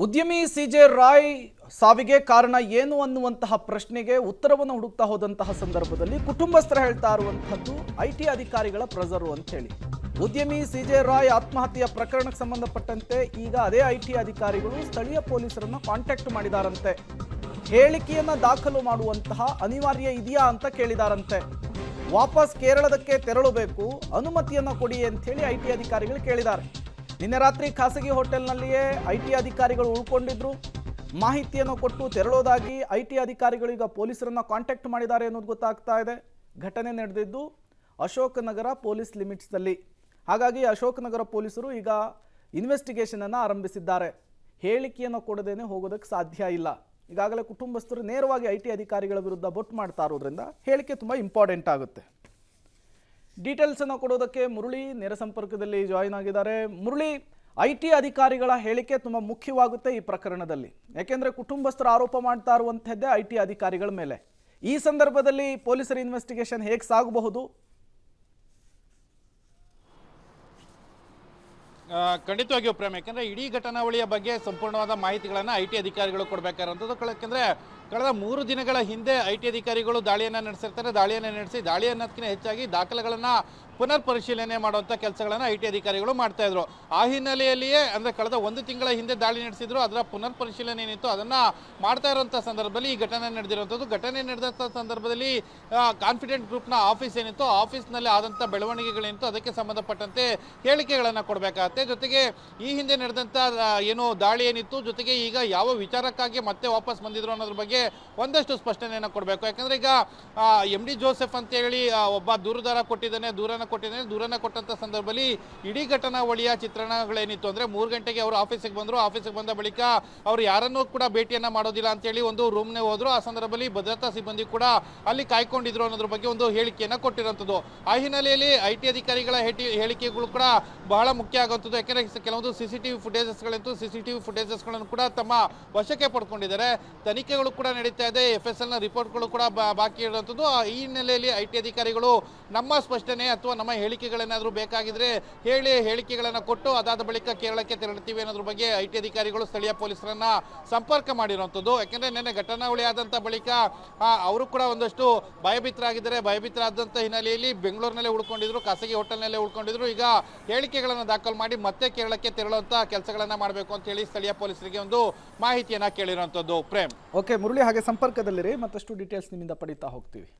ಉದ್ಯಮಿ ಸಿಜೆ ರಾಯ್ ಸಾವಿಗೆ ಕಾರಣ ಏನು ಅನ್ನುವಂತಹ ಪ್ರಶ್ನೆಗೆ ಉತ್ತರವನ್ನು ಹುಡುಕ್ತಾ ಹೋದಂತಹ ಸಂದರ್ಭದಲ್ಲಿ ಕುಟುಂಬಸ್ಥರು ಹೇಳ್ತಾ ಇರುವಂತದ್ದು ಐಟಿ ಅಧಿಕಾರಿಗಳ ಪ್ರೆಸರು ಅಂತ ಹೇಳಿ. ಉದ್ಯಮಿ ಸಿಜೆ ರಾಯ್ ಆತ್ಮಹತ್ಯೆಯ ಪ್ರಕರಣಕ್ಕೆ ಸಂಬಂಧಪಟ್ಟಂತೆ ಈಗ ಅದೇ ಐಟಿ ಅಧಿಕಾರಿಗಳು ಸ್ಥಳೀಯ ಪೊಲೀಸರನ್ನು ಕಾಂಟ್ಯಾಕ್ಟ್ ಮಾಡಿದಾರಂತೆ. ಹೇಳಿಕೆಯನ್ನ ದಾಖಲು ಮಾಡುವಂತಹ ಅನಿವಾರ್ಯ ಇದೆಯಾ ಅಂತ ಕೇಳಿದಾರಂತೆ. ವಾಪಸ್ ಕೇರಳದಕ್ಕೆ ತೆರಳಬೇಕು, ಅನುಮತಿಯನ್ನು ಕೊಡಿ ಅಂತ ಹೇಳಿ ಐಟಿ ಅಧಿಕಾರಿಗಳು ಕೇಳಿದ್ದಾರೆ. ನಿನ್ನೆ ರಾತ್ರಿ ಖಾಸಗಿ ಹೋಟೆಲ್ನಲ್ಲಿಯೇ ಐಟಿ ಅಧಿಕಾರಿಗಳು ಉಳ್ಕೊಂಡಿದ್ರು. ಮಾಹಿತಿಯನ್ನು ಕೊಟ್ಟು ತೆರಳೋದಾಗಿ ಐಟಿ ಅಧಿಕಾರಿಗಳು ಈಗ ಪೊಲೀಸರನ್ನ ಕಾಂಟ್ಯಾಕ್ಟ್ ಮಾಡಿದ್ದಾರೆ ಅನ್ನೋದು ಗೊತ್ತಾಗ್ತಾ ಇದೆ. ಘಟನೆ ನಡೆದಿದ್ದು ಅಶೋಕ್ ನಗರ ಪೊಲೀಸ್ ಲಿಮಿಟ್ಸ್ನಲ್ಲಿ. ಹಾಗಾಗಿ ಅಶೋಕ್ ನಗರ ಪೊಲೀಸರು ಈಗ ಇನ್ವೆಸ್ಟಿಗೇಷನ್ ಅನ್ನು ಆರಂಭಿಸಿದ್ದಾರೆ. ಹೇಳಿಕೆಯನ್ನು ಕೊಡದೇನೆ ಹೋಗೋದಕ್ಕೆ ಸಾಧ್ಯ ಇಲ್ಲ. ಈಗಾಗಲೇ ಕುಟುಂಬಸ್ಥರು ನೇರವಾಗಿ ಐಟಿ ಅಧಿಕಾರಿಗಳ ವಿರುದ್ಧ ಬೊಟ್ಟು ಮಾಡ್ತಾ ಇರೋದ್ರಿಂದ ಹೇಳಿಕೆ ತುಂಬ ಇಂಪಾರ್ಟೆಂಟ್ ಆಗುತ್ತೆ. ಡೀಟೇಲ್ಸ್ ಅನ್ನು ಕೊಡೋದಕ್ಕೆ ಮುರಳಿ ನೇರ ಸಂಪರ್ಕದಲ್ಲಿ ಜಾಯಿನ್ ಆಗಿದ್ದಾರೆ. ಮುರಳಿ, ಐಟಿ ಅಧಿಕಾರಿಗಳ ಹೇಳಿಕೆ ತುಂಬ ಮುಖ್ಯವಾಗುತ್ತೆ ಈ ಪ್ರಕರಣದಲ್ಲಿ. ಯಾಕೆಂದ್ರೆ ಕುಟುಂಬಸ್ಥರು ಆರೋಪ ಮಾಡ್ತಾ ಇರುವಂತಹದ್ದೇ ಐಟಿ ಅಧಿಕಾರಿಗಳ ಮೇಲೆ. ಈ ಸಂದರ್ಭದಲ್ಲಿ ಪೊಲೀಸರ ಇನ್ವೆಸ್ಟಿಗೇಷನ್ ಹೇಗೆ ಸಾಗಬಹುದು? ಖಂಡಿತವಾಗಿಯೂ ಪ್ರೇಮ್, ಯಾಕೆಂದರೆ ಇಡೀ ಘಟನಾವಳಿಯ ಬಗ್ಗೆ ಸಂಪೂರ್ಣವಾದ ಮಾಹಿತಿಗಳನ್ನು ಐಟಿ ಅಧಿಕಾರಿಗಳು ಕೊಡಬೇಕಾಗಿರೋಂಥದ್ದು. ಯಾಕೆಂದರೆ ಕಳೆದ 3 ದಿನಗಳ ಹಿಂದೆ ಐಟಿ ಅಧಿಕಾರಿಗಳು ದಾಳಿಯನ್ನು ನಡೆಸಿರ್ತಾರೆ. ದಾಳಿಯನ್ನು ನಡೆಸಿ ದಾಳಿ ಅನ್ನೋದಕ್ಕಿಂತ ಹೆಚ್ಚಾಗಿ ದಾಖಲೆಗಳನ್ನು ಪುನರ್ ಪರಿಶೀಲನೆ ಮಾಡುವಂಥ ಕೆಲಸಗಳನ್ನು ಐಟಿ ಅಧಿಕಾರಿಗಳು ಮಾಡ್ತಾಯಿದ್ರು. ಆ ಹಿನ್ನೆಲೆಯಲ್ಲಿಯೇ ಅಂದರೆ ಕಳೆದ 1 ತಿಂಗಳ ಹಿಂದೆ ದಾಳಿ ನಡೆಸಿದ್ರು. ಅದರ ಪುನರ್ ಪರಿಶೀಲನೆ ಏನಿತ್ತು ಅದನ್ನು ಮಾಡ್ತಾ ಇರೋಂಥ ಸಂದರ್ಭದಲ್ಲಿ ಈ ಘಟನೆ ನಡೆದಿರುವಂಥದ್ದು. ಘಟನೆ ನಡೆದಂಥ ಸಂದರ್ಭದಲ್ಲಿ ಕಾನ್ಫಿಡೆಂಟ್ ಗ್ರೂಪ್ನ ಆಫೀಸ್ ಏನಿತ್ತು, ಆಫೀಸ್ನಲ್ಲಿ ಆದಂಥ ಬೆಳವಣಿಗೆಗಳೇನಿತ್ತು ಅದಕ್ಕೆ ಸಂಬಂಧಪಟ್ಟಂತೆ ಹೇಳಿಕೆಗಳನ್ನು ಕೊಡಬೇಕಾಗತ್ತೆ. ಜೊತೆಗೆ ಈ ಹಿಂದೆ ನಡೆದಂಥ ಏನು ದಾಳಿ ಏನಿತ್ತು, ಜೊತೆಗೆ ಈಗ ಯಾವ ವಿಚಾರಕ್ಕಾಗಿ ಮತ್ತೆ ವಾಪಸ್ ಬಂದಿದ್ರು ಅನ್ನೋದ್ರ ಬಗ್ಗೆ ಒಂದಷ್ಟು ಸ್ಪಷ್ಟನೆಯನ್ನು ಕೊಡಬೇಕು. ಯಾಕಂದರೆ ಈಗ MD ಜೋಸೆಫ್ ಅಂತೇಳಿ ಒಬ್ಬ ದೂರದಾರ ದೂರನ ಕೊಟ್ಟಂಥ ಸಂದರ್ಭದಲ್ಲಿ ಇಡೀ ಘಟನಾವಳಿಯ ಚಿತ್ರಣಗಳೇನಿತ್ತು ಅಂದರೆ 3 ಗಂಟೆಗೆ ಅವರು ಆಫೀಸಿಗೆ ಬಂದರು. ಆಫೀಸಿಗೆ ಬಂದ ಬಳಿಕ ಅವರು ಯಾರನ್ನೂ ಕೂಡ ಭೇಟಿಯನ್ನು ಮಾಡೋದಿಲ್ಲ ಅಂತೇಳಿ ಒಂದು ರೂಮ್ನೇ ಹೋದರು. ಆ ಸಂದರ್ಭದಲ್ಲಿ ಭದ್ರತಾ ಸಿಬ್ಬಂದಿ ಕೂಡ ಅಲ್ಲಿ ಕಾಯ್ಕೊಂಡಿದ್ರು ಅನ್ನೋದ್ರ ಬಗ್ಗೆ ಒಂದು ಹೇಳಿಕೆಯನ್ನು ಕೊಟ್ಟಿರುವಂಥದ್ದು. ಆ ಹಿನ್ನೆಲೆಯಲ್ಲಿ ಐಟಿ ಅಧಿಕಾರಿಗಳ ಹೇಳಿಕೆಗಳು ಕೂಡ ಬಹಳ ಮುಖ್ಯ ಆಗುವಂಥದ್ದು. ಯಾಕೆಂದರೆ ಕೆಲವೊಂದು CCTV ಫುಟೇಜಸ್ಗಳನ್ನು ಕೂಡ ತಮ್ಮ ವಶಕ್ಕೆ ಪಡ್ಕೊಂಡಿದ್ದಾರೆ. ತನಿಖೆಗಳು ಕೂಡ ನಡೀತಾ ಇದೆ. FSLನ ರಿಪೋರ್ಟ್ಗಳು ಕೂಡ ಬಾಕಿ ಇರುವಂಥದ್ದು. ಈ ಹಿನ್ನೆಲೆಯಲ್ಲಿ ಐಟಿ ಅಧಿಕಾರಿಗಳು ನಮ್ಮ ಸ್ಪಷ್ಟನೆ ಅಥವಾ ನಮ್ಮ ಹೇಳಿಕೆಗಳೇನಾದರೂ ಬೇಕಾಗಿದ್ರೆ ಹೇಳಿಕೆಗಳನ್ನು ಕೊಟ್ಟು ಅದಾದ ಬಳಿಕ ಕೇರಳಕ್ಕೆ ತೆರಳುತ್ತೀವಿ ಅನ್ನೋದ್ರ ಬಗ್ಗೆ ಐಟಿ ಅಧಿಕಾರಿಗಳು ಸ್ಥಳೀಯ ಪೊಲೀಸರನ್ನ ಸಂಪರ್ಕ ಮಾಡಿರುವಂಥದ್ದು. ಯಾಕೆಂದರೆ ನಿನ್ನೆ ಘಟನಾವಳಿ ಆದಂಥ ಬಳಿಕ ಅವರು ಕೂಡ ಒಂದಷ್ಟು ಭಯಭೀತರಾದಂಥ ಹಿನ್ನೆಲೆಯಲ್ಲಿ ಬೆಂಗಳೂರಿನಲ್ಲೇ ಉಳ್ಕೊಂಡಿದ್ರು, ಖಾಸಗಿ ಹೋಟೆಲ್ನಲ್ಲೇ ಉಳ್ಕೊಂಡಿದ್ರು. ಈಗ ಹೇಳಿಕೆಗಳನ್ನು ದಾಖಲು ಮಾಡಿ ಮತ್ತೆ ಕೇರಳಕ್ಕೆ ತೆರಳುವಂಥ ಕೆಲಸಗಳನ್ನು ಮಾಡಬೇಕು ಅಂತ ಹೇಳಿ ಸ್ಥಳೀಯ ಪೊಲೀಸರಿಗೆ ಒಂದು ಮಾಹಿತಿಯನ್ನು ಕೇಳಿರುವಂಥದ್ದು. ಪ್ರೇಮ್, ಓಕೆ ಮುರಳಿ, ಹಾಗೆ ಸಂಪರ್ಕದಲ್ಲಿರಿ, ಮತ್ತಷ್ಟು ಡೀಟೇಲ್ಸ್ ನಿಮ್ಮಿಂದ ಪಡೀತಾ ಹೋಗ್ತೀವಿ.